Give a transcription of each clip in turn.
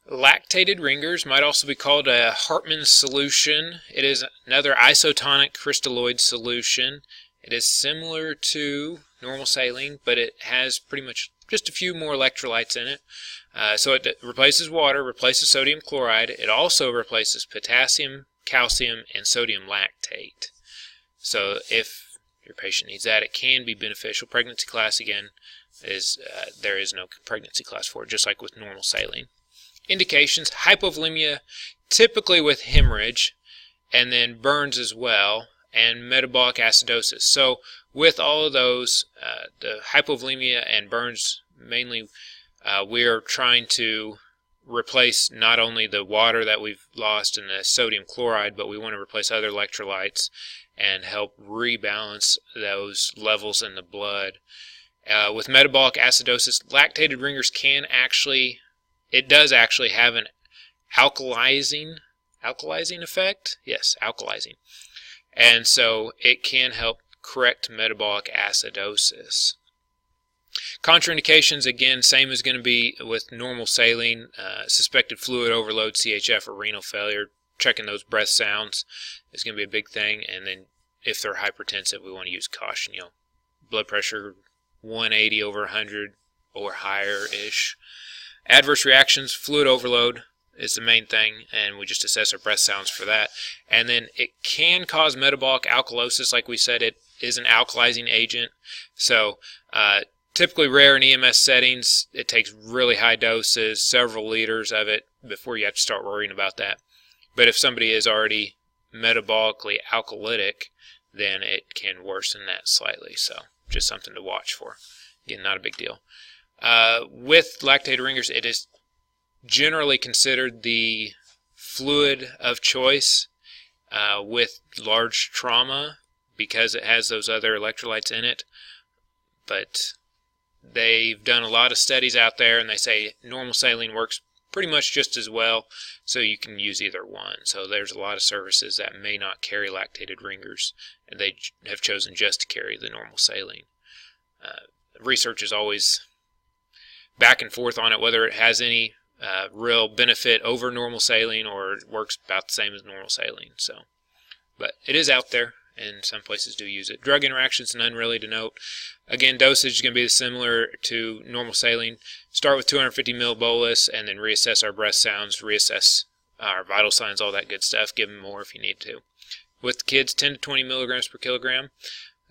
Lactated Ringers might also be called a Hartmann solution. It is another isotonic crystalloid solution. It is similar to normal saline, but it has pretty much just a few more electrolytes in it. So it replaces water, replaces sodium chloride. It also replaces potassium, calcium, and sodium lactate. So if your patient needs that, it can be beneficial. Pregnancy class, again, there is no pregnancy class for it, just like with normal saline. Indications: hypovolemia, typically with hemorrhage, and then burns as well, and metabolic acidosis. So with all of those, the hypovolemia and burns mainly, we are trying to replace not only the water that we've lost and the sodium chloride, but we want to replace other electrolytes and help rebalance those levels in the blood. With metabolic acidosis, lactated ringers does actually have an alkalizing effect. Yes, alkalizing. And so it can help correct metabolic acidosis. Contraindications, again, same as going to be with normal saline. Suspected fluid overload, CHF, or renal failure. Checking those breath sounds is going to be a big thing. And then if they're hypertensive, we want to use caution. Blood pressure 180 over 100 or higher-ish. Adverse reactions, fluid overload is the main thing, and we just assess our breath sounds for that. And then it can cause metabolic alkalosis. Like we said, it is an alkalizing agent. So typically rare in EMS settings, it takes really high doses, several liters of it, before you have to start worrying about that. But if somebody is already metabolically alkalitic, then it can worsen that slightly. So just something to watch for. Again, not a big deal. With lactated ringers, it is generally considered the fluid of choice with large trauma because it has those other electrolytes in it. But they've done a lot of studies out there, and they say normal saline works pretty much just as well, so you can use either one. So there's a lot of services that may not carry lactated ringers, and they have chosen just to carry the normal saline. Research is always back and forth on it, whether it has any real benefit over normal saline or it works about the same as normal saline. But it is out there, and some places do use it. Drug interactions, none really to note. Again, dosage is going to be similar to normal saline. Start with 250 ml bolus, and then reassess our breath sounds, reassess our vital signs, all that good stuff. Give them more if you need to. With kids, 10 to 20 milligrams per kilogram.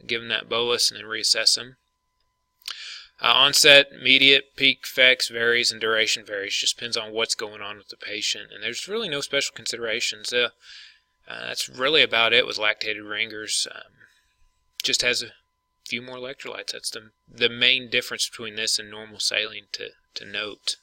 Give them that bolus and then reassess them. Onset, immediate, peak effects varies, and duration varies. Just depends on what's going on with the patient, and there's really no special considerations. That's really about it with lactated ringers. Just has a few more electrolytes. That's the main difference between this and normal saline to note.